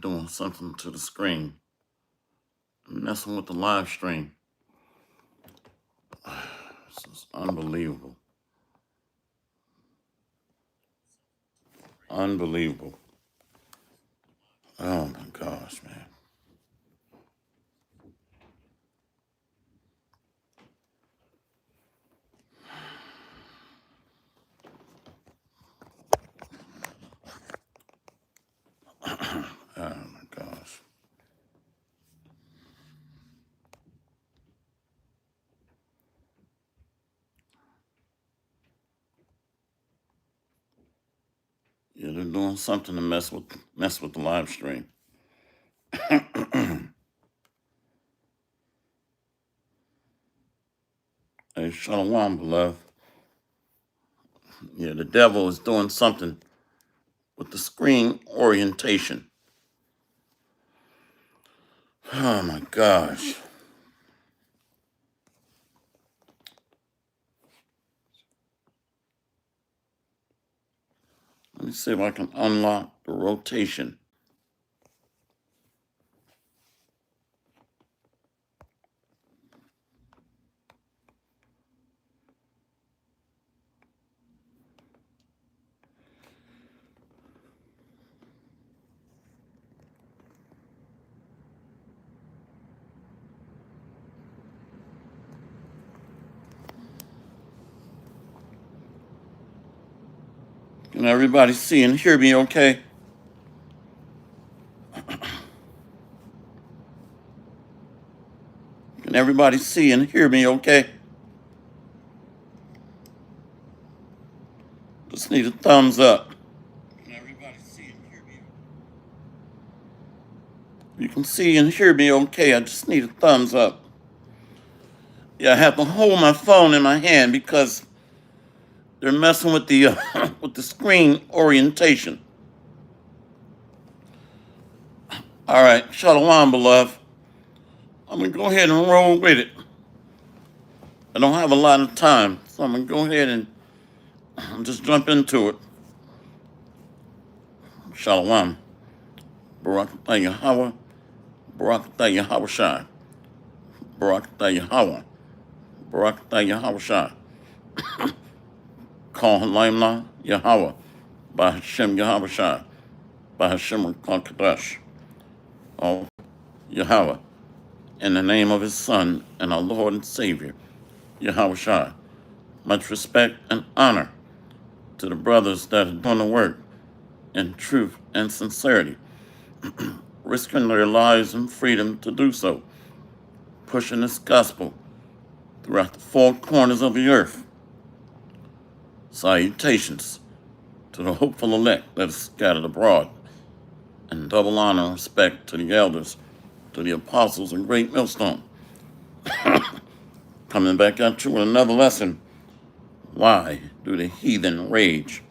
doing something to the screen, messing with the live stream. This is unbelievable. Unbelievable. Oh my gosh, man. Oh my gosh. Yeah, they're doing something to mess with the live stream. Hey, Shalom, beloved. Yeah, the devil is doing something with the screen orientation. Oh my gosh. Let me see if I can unlock the rotation. Can everybody see and hear me okay? Can everybody see and hear me okay? Just need a thumbs up. Can everybody see and hear me? You can see and hear me okay. I just need a thumbs up. Yeah, I have to hold my phone in my hand because they're messing with the with the screen orientation. All right, Shalom, beloved. I'm gonna go ahead and roll with it. I don't have a lot of time, so I'm gonna go ahead and just jump into it. Shalom. Barak atah Yahweh. Barak atah Yahweh Shai. Barak atah Yahweh. Barak atah Yahweh Shai. Call Halimla Yahweh. By Hashem Yahweh Shai. By Hashem Kadesh. Oh, Yahweh. In the name of his Son and our Lord and Savior, Yahweh Shai. Much respect and honor to the brothers that are doing the work in truth and sincerity, risking their lives and freedom to do so, pushing this gospel throughout the four corners of the earth. Salutations to the hopeful elect that is scattered abroad, and double honor and respect to the elders, to the apostles and great millstone. Coming back at you with another lesson. Why do the heathen rage?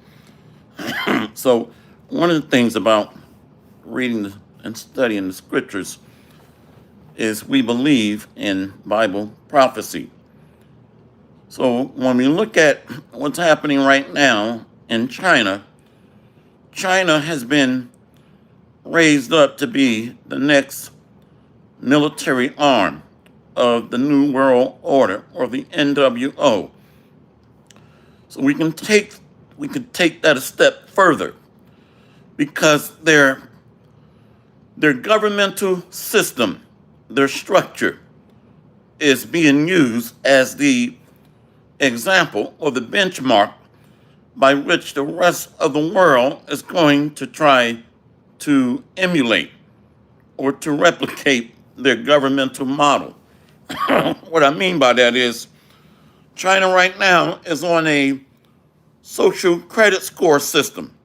So, one of the things about reading and studying the scriptures is we believe in Bible prophecy. So, when we look at what's happening right now in China, China has been raised up to be the next military arm of the New World Order, or the NWO. So we can take that a step further, because their governmental system, their structure, is being used as the example or the benchmark by which the rest of the world is going to try to emulate or to replicate their governmental model. What I mean by that is, China right now is on a social credit score system.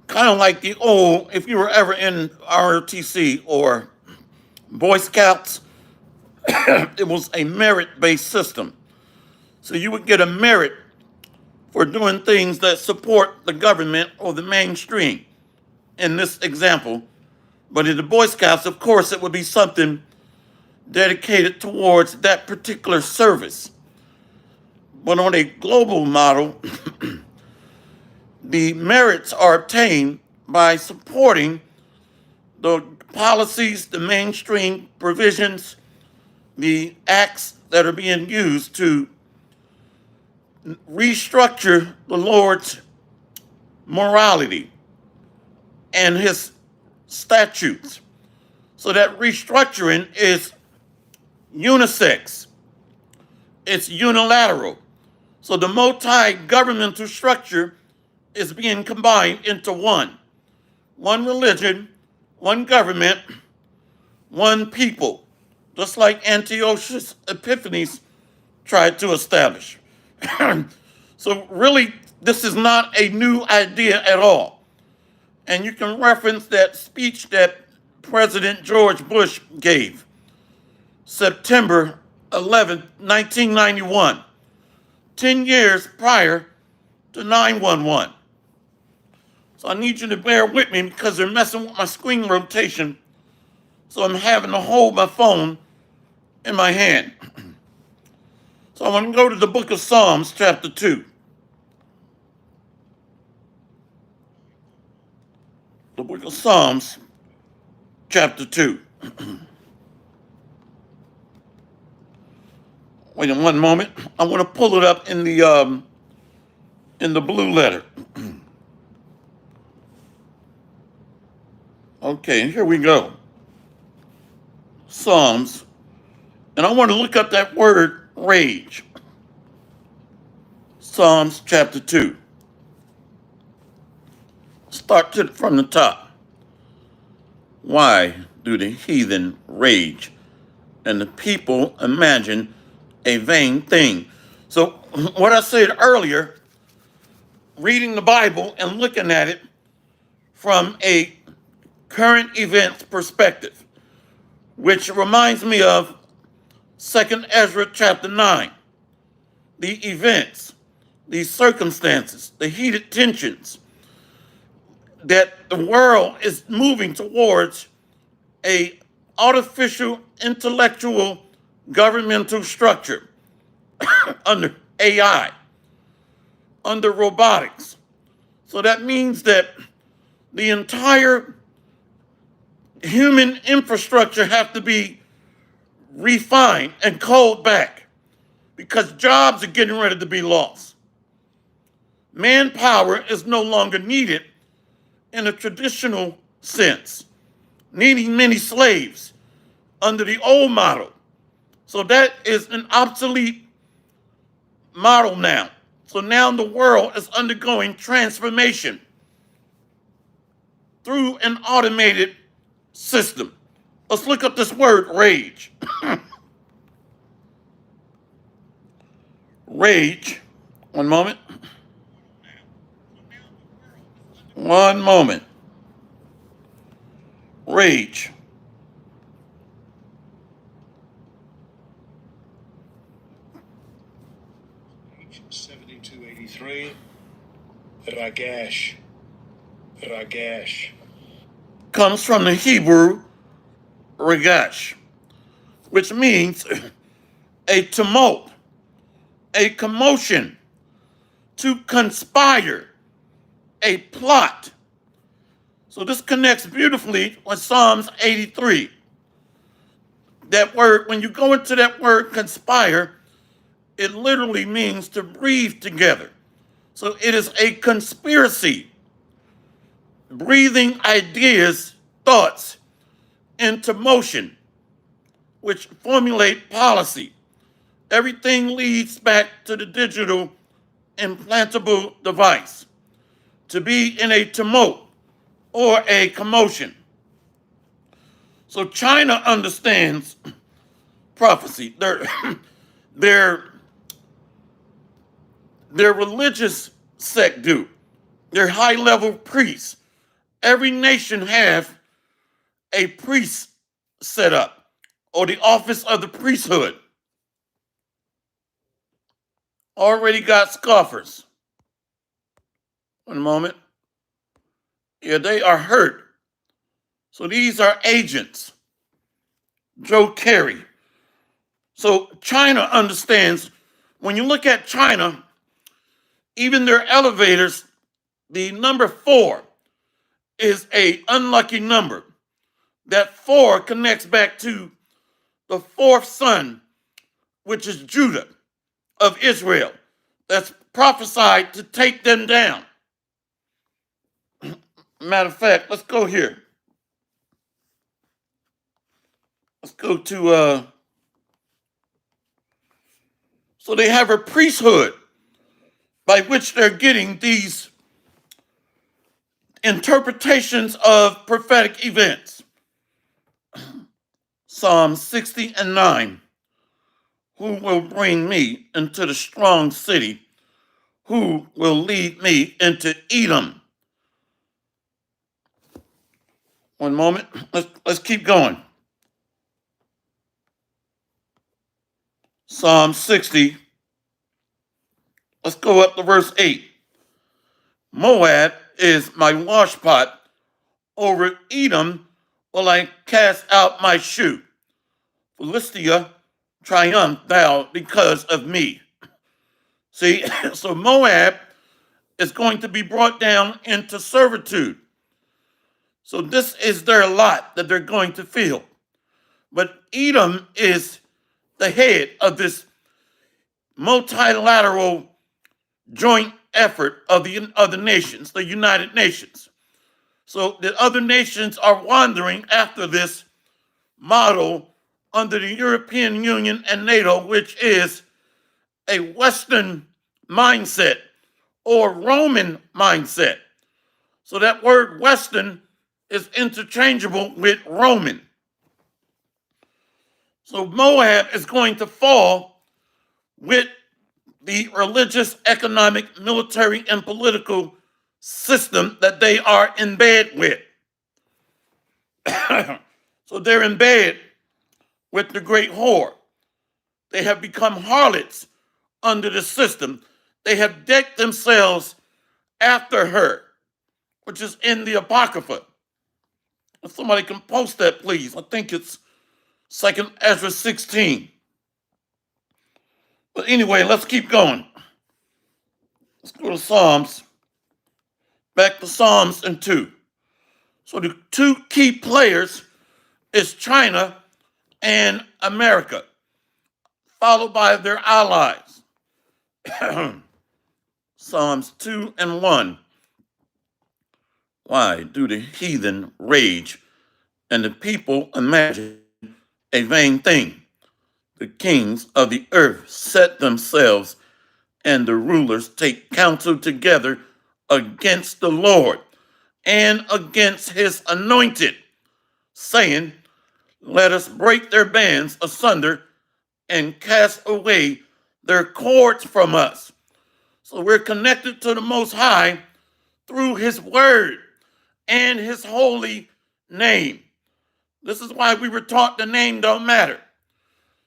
Kind of like the old, if you were ever in ROTC or Boy Scouts, it was a merit-based system. So you would get a merit for doing things that support the government or the mainstream, in this example. But in the Boy Scouts, of course, it would be something dedicated towards that particular service. But on a global model, the merits are obtained by supporting The policies, the mainstream provisions, the acts that are being used to restructure the Lord's morality and his statutes. So that restructuring is unisex, it's unilateral. So the multi-governmental structure is being combined into one religion, one government, one people, just like Antiochus Epiphanes tried to establish. So really, this is not a new idea at all. And you can reference that speech that President George Bush gave September 11th, 1991, 10 years prior to 9/11. So I need you to bear with me because they're messing with my screen rotation. So I'm having to hold my phone in my hand. So I want to go to the book of Psalms, chapter 2. The book of Psalms, chapter 2. Wait one moment. I want to pull it up in the blue letter. Okay, here we go. Psalms. And I want to look up that word rage. Psalms chapter 2. Start from the top. Why do the heathen rage and the people imagine a vain thing? So, what I said earlier, reading the Bible and looking at it from a current events perspective, which reminds me of 2nd Ezra chapter 9. The events, the circumstances, the heated tensions that the world is moving towards a artificial intellectual governmental structure under AI, under robotics. So that means that the entire human infrastructure have to be refined and called back because jobs are getting ready to be lost. Manpower is no longer needed in a traditional sense, needing many slaves under the old model. So that is an obsolete model now. So now the world is undergoing transformation through an automated system. Let's look up this word rage. Rage. One moment. One moment. Rage. $72.83. Ragash. Ragash. Comes from the Hebrew ragash, which means a tumult, a commotion, to conspire, a plot. So this connects beautifully with Psalms 83. That word, when you go into that word conspire, it literally means to breathe together. So it is a conspiracy, breathing ideas, thoughts into motion, which formulate policy. Everything leads back to the digital implantable device, to be in a tumult or a commotion. So China understands prophecy. Their religious sect do. They're high-level priests. Every nation have a priest set up, or the office of the priesthood. Already got scoffers. One moment. Yeah, they are hurt. So these are agents. Joe Kerry. So China understands, when you look at China, even their elevators, the number 4 is a unlucky number. That 4 connects back to the fourth son, which is Judah of Israel, that's prophesied to take them down. Matter of fact, let's go here. Let's go to, so they have a priesthood by which they're getting these interpretations of prophetic events. Psalm 60:9. Who will bring me into the strong city? Who will lead me into Edom? One moment. Let's keep going. Psalm 60. Let's go up to verse 8. Moab is my washpot. Over Edom will I cast out my shoe. Philistia, triumph thou because of me. See, so Moab is going to be brought down into servitude. So this is their lot that they're going to feel. But Edom is the head of this multilateral joint effort of the nations, the United Nations. So the other nations are wandering after this model under the European Union and NATO, which is a Western mindset or Roman mindset. So that word Western is interchangeable with Roman. So Moab is going to fall with the religious, economic, military, and political system that they are in bed with. So they're in bed with the great whore. They have become harlots under the system. They have decked themselves after her, which is in the Apocrypha. If somebody can post that, please. I think it's 2nd Ezra 16. But anyway, let's keep going. Let's go to Psalms. Back to Psalms and 2. So the two key players is China and America, followed by their allies. Psalms 2 and 1. Why do the heathen rage and the people imagine a vain thing? The kings of the earth set themselves, and the rulers take counsel together against the Lord and against his anointed, saying, let us break their bands asunder and cast away their cords from us. So we're connected to the Most High through his word and his holy name. This is why we were taught the name don't matter.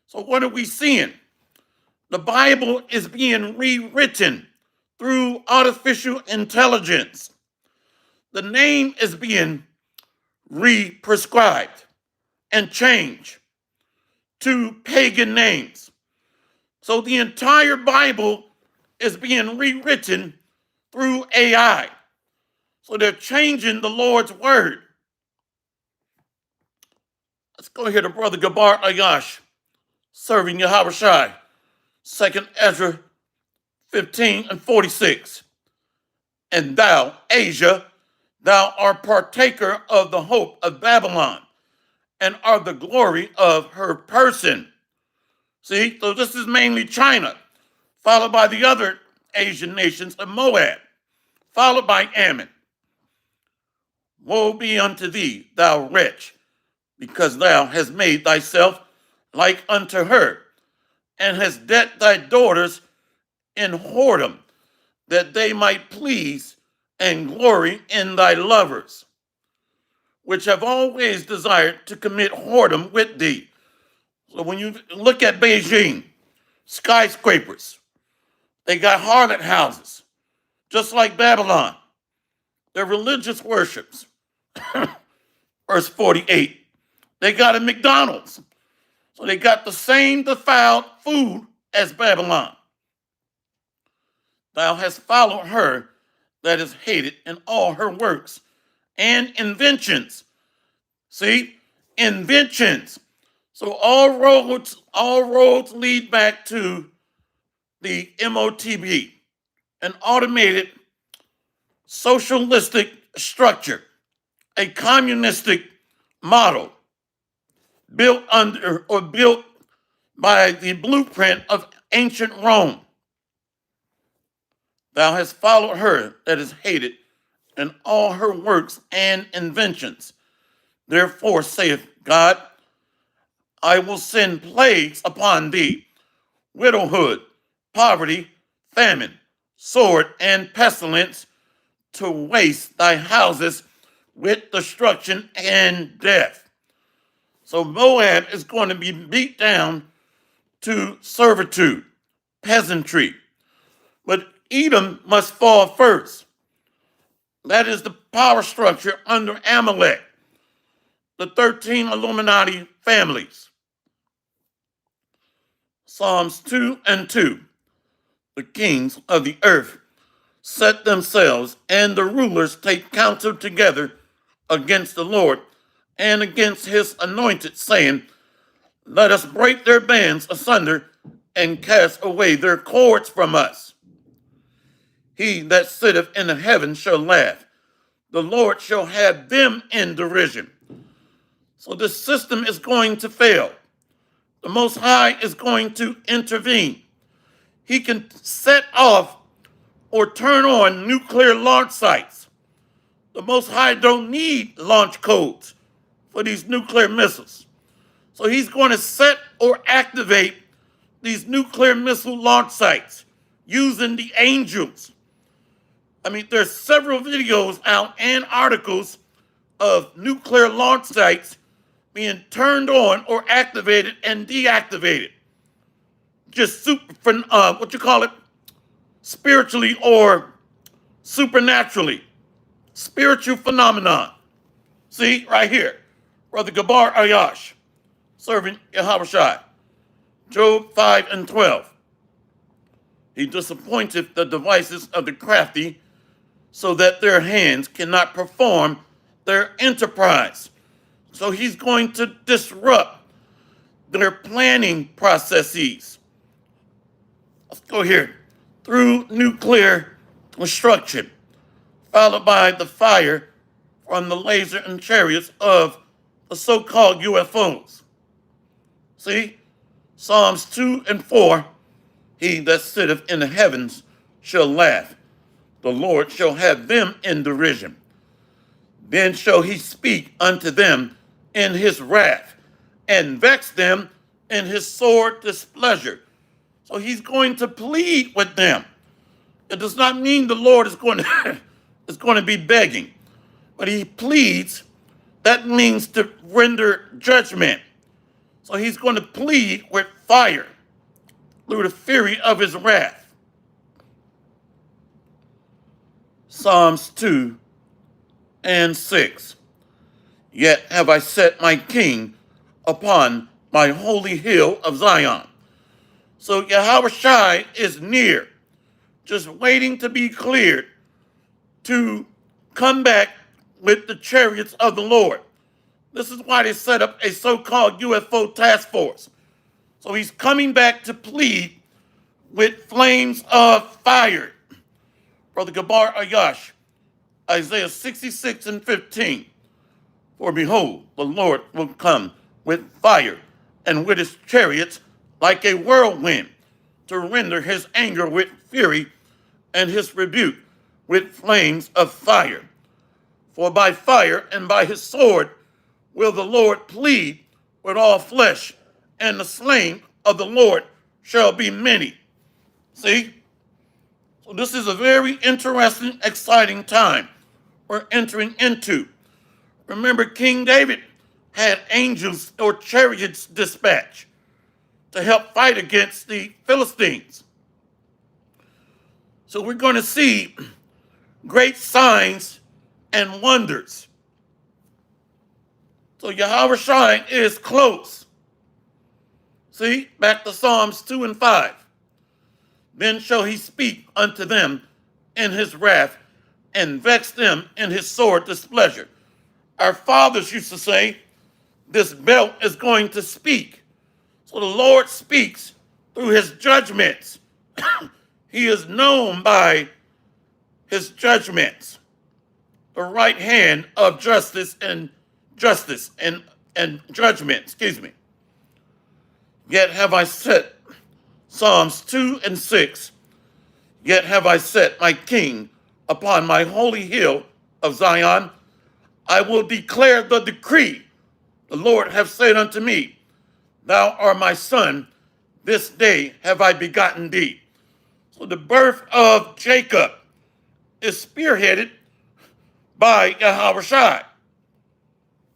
So what are we seeing? The Bible is being rewritten through artificial intelligence. The name is being re-prescribed and changed to pagan names. So the entire Bible is being rewritten through AI. So they're changing the Lord's word. Let's go here to Brother Gabar Ayash, serving Yahweh Shai. 2nd Ezra 15 and 46. And thou, Asia, thou art partaker of the hope of Babylon, and are the glory of her person. See, so this is mainly China, followed by the other Asian nations of Moab, followed by Ammon. Woe be unto thee, thou wretch, because thou hast made thyself like unto her, and hast decked thy daughters in whoredom, that they might please and glory in thy lovers, which have always desired to commit whoredom with thee. So when you look at Beijing, skyscrapers, they got harlot houses, just like Babylon. They're religious worships. Verse 48, they got a McDonald's. So they got the same defiled food as Babylon. Thou hast followed her that is hated in all her works and inventions. See, inventions. So all roads lead back to the MOTB, an automated socialistic structure, a communistic model built by the blueprint of ancient Rome. Thou hast followed her that is hated in all her works and inventions. Therefore saith God, I will send plagues upon thee, widowhood, poverty, famine, sword, and pestilence, to waste thy houses with destruction and death. So Moab is going to be beat down to servitude, peasantry. But Edom must fall first. That is the power structure under Amalek, the 13 Illuminati families. Psalms 2 and 2. The kings of the earth set themselves, and the rulers take counsel together against the Lord and against his anointed, saying, let us break their bands asunder and cast away their cords from us. He that sitteth in the heavens shall laugh. The Lord shall have them in derision. So this system is going to fail. The Most High is going to intervene. He can set off or turn on nuclear launch sites. The Most High don't need launch codes for these nuclear missiles. So he's going to set or activate these nuclear missile launch sites using the angels. I mean, there's several videos out and articles of nuclear launch sites being turned on or activated and deactivated. Just spiritually or supernaturally. Spiritual phenomenon. See, right here. Brother Gabar Ayash, serving Yahushua. Job 5 and 12. He disappointeth the devices of the crafty, so that their hands cannot perform their enterprise. So he's going to disrupt their planning processes. Let's go here. Through nuclear destruction, followed by the fire from the laser and chariots of the so-called UFOs. See? Psalms 2 and 4, he that sitteth in the heavens shall laugh. The Lord shall have them in derision. Then shall he speak unto them in his wrath, and vex them in his sore displeasure. So he's going to plead with them. It does not mean the Lord is going to be begging, but he pleads. That means to render judgment. So he's going to plead with fire through the fury of his wrath. Psalms 2 and 6. Yet have I set my king upon my holy hill of Zion. So Yahushua is near, just waiting to be cleared to come back with the chariots of the Lord. This is why they set up a so-called UFO task force. So he's coming back to plead with flames of fire. Brother Gabar Ayash, Isaiah 66 and 15. For behold, the Lord will come with fire, and with his chariots like a whirlwind, to render his anger with fury, and his rebuke with flames of fire. For by fire and by his sword will the Lord plead with all flesh, and the slain of the Lord shall be many. See? So this is a very interesting, exciting time we're entering into. Remember, King David had angels or chariots dispatched to help fight against the Philistines. So we're going to see great signs and wonders. So Yahushua is close. See, back to Psalms 2 and 5. Then shall he speak unto them in his wrath, and vex them in his sore displeasure. Our fathers used to say this belt is going to speak. So the Lord speaks through his judgments. He is known by his judgments, the right hand of justice and judgment, excuse me. Yet have I set, Psalms 2 and 6, yet have I set my king upon my holy hill of Zion. I will declare the decree. The Lord hath said unto me, thou art my son, this day have I begotten thee. So the birth of Jacob is spearheaded by Yahweh.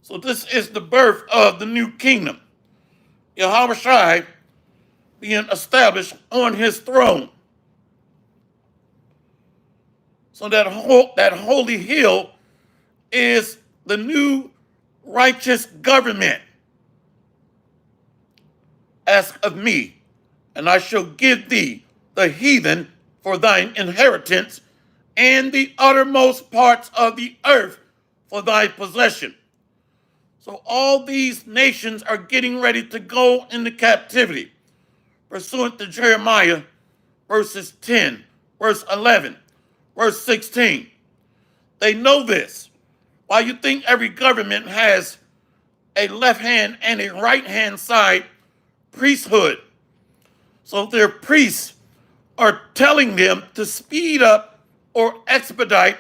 So this is the birth of the new kingdom. Yahweh being established on his throne. So that holy hill is the new righteous government. Ask of me, and I shall give thee the heathen for thine inheritance, and the uttermost parts of the earth for thy possession. So all these nations are getting ready to go into captivity, pursuant to Jeremiah verses 10, verse 11, verse 16. They know this. Why you think every government has a left hand and a right hand side priesthood? So their priests are telling them to speed up or expedite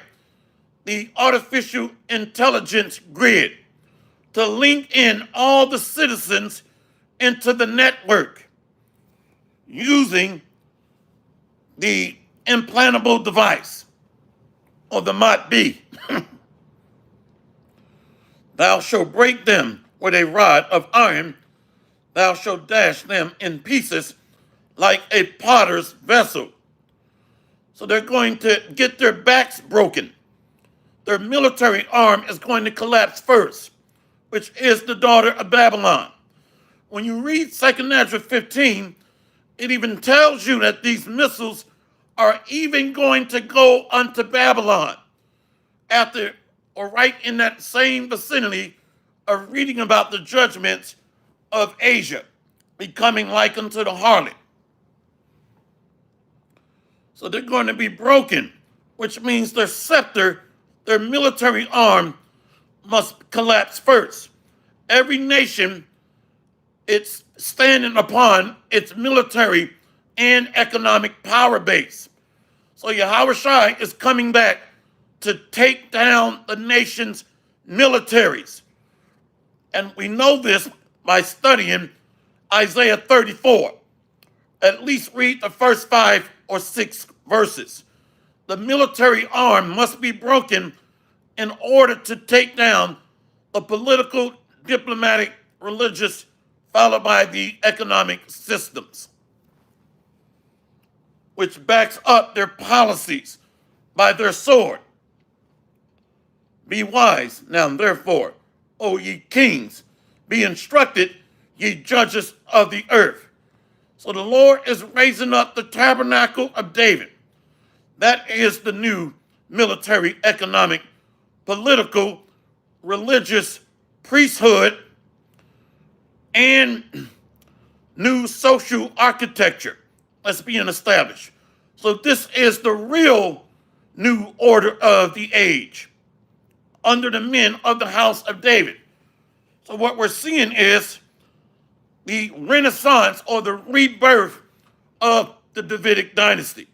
the artificial intelligence grid, to link in all the citizens into the network using the implantable device, or the Mot B. Thou shalt break them with a rod of iron, thou shalt dash them in pieces like a potter's vessel. So they're going to get their backs broken. Their military arm is going to collapse first, which is the daughter of Babylon. When you read 2 Ezra 15, it even tells you that these missiles are even going to go unto Babylon after, or right in that same vicinity of reading about the judgments of Asia becoming like unto the harlot. So they're going to be broken, which means their scepter, their military arm, must collapse first. Every nation, it's standing upon its military and economic power base. So Yahweh is coming back to take down the nation's militaries. And we know this by studying Isaiah 34. At least read the first 5 or 6 verses. The military arm must be broken in order to take down the political, diplomatic, religious, followed by the economic systems, which backs up their policies by their sword. Be wise now, therefore, O ye kings, be instructed, ye judges of the earth. So the Lord is raising up the tabernacle of David. That is the new military, economic, political, religious priesthood and new social architecture that's being established. So this is the real new order of the age under the men of the house of David. So what we're seeing is the renaissance or the rebirth of the Davidic dynasty.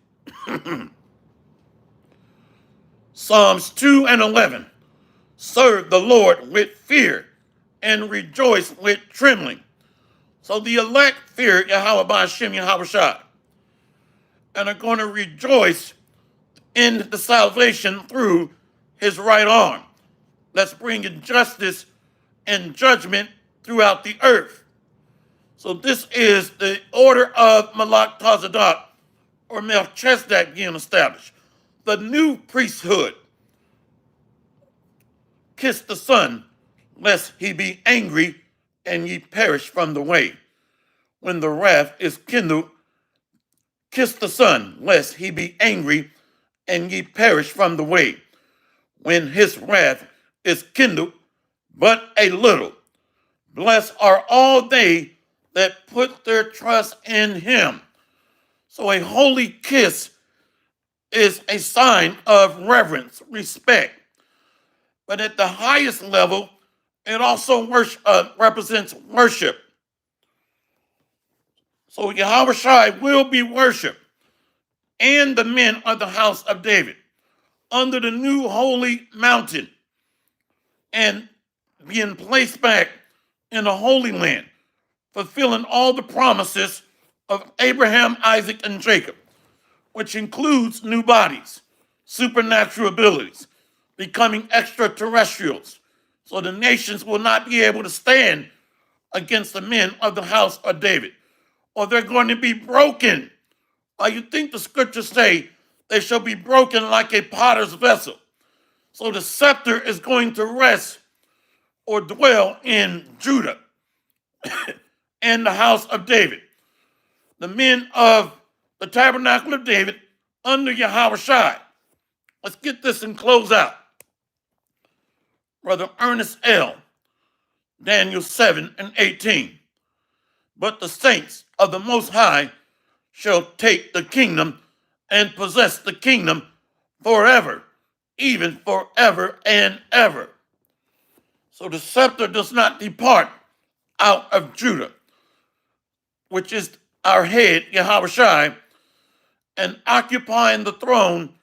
Psalms 2 and 11. Serve the Lord with fear and rejoice with trembling. So the elect fear Yahweh Ba'ashem Yahweh and are going to rejoice in the salvation through his right arm. That's bringing justice and judgment throughout the earth. So this is the order of Malak Tazadok, or Melchizedek, being established. The new priesthood. Kiss the Son, lest he be angry and ye perish from the way. When the wrath is kindled, kiss the Son, lest he be angry and ye perish from the way. When his wrath is kindled but a little, Blessed are all they that put their trust in him. So a holy kiss is a sign of reverence, respect. But at the highest level, it also represents worship. So Yahweh Shai will be worshiped, and the men of the house of David under the new holy mountain and being placed back in the Holy Land, fulfilling all the promises of Abraham, Isaac, and Jacob, which includes new bodies, supernatural abilities, becoming extraterrestrials, so the nations will not be able to stand against the men of the house of David, or they're going to be broken. You think the scriptures say they shall be broken like a potter's vessel. So the scepter is going to rest or dwell in Judah and the house of David. The men of the tabernacle of David under Yahweh Shai. Let's get this and close out. Brother Ernest L., Daniel 7 and 18. But the saints of the Most High shall take the kingdom and possess the kingdom forever, even forever and ever. So the scepter does not depart out of Judah, which is our head, Yahweh Shai, and occupying the throne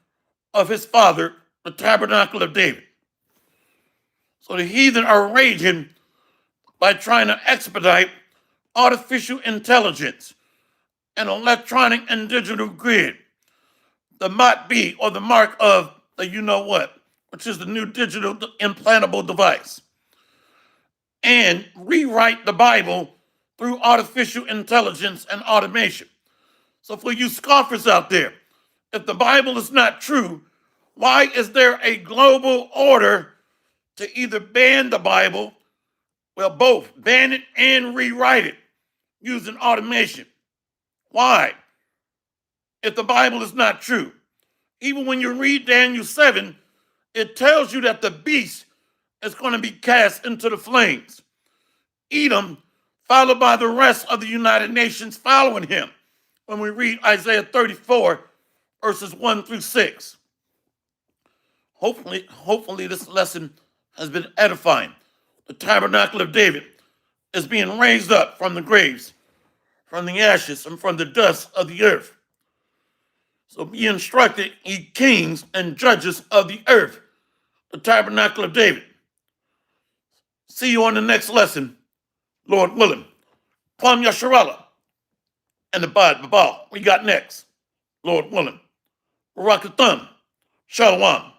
of his father, the tabernacle of David. So the heathen are raging by trying to expedite artificial intelligence and electronic and digital grid, the MOT-B, or the mark of the you know what, which is the new digital implantable device, and rewrite the Bible through artificial intelligence and automation. So for you scoffers out there, if the Bible is not true, why is there a global order to either ban the Bible, well, both, ban it and rewrite it using automation? Why? If the Bible is not true. Even when you read Daniel 7, it tells you that the beast is going to be cast into the flames. Edom, followed by the rest of the United Nations following him, when we read Isaiah 34, verses 1 through 6. Hopefully this lesson has been edifying. The tabernacle of David is being raised up from the graves, from the ashes, and from the dust of the earth. So be instructed, ye kings and judges of the earth, the tabernacle of David. See you on the next lesson, Lord willing. Kwam Yasharallah and the Bad Babal. We got next, Lord willing. Barakathum. Shalom.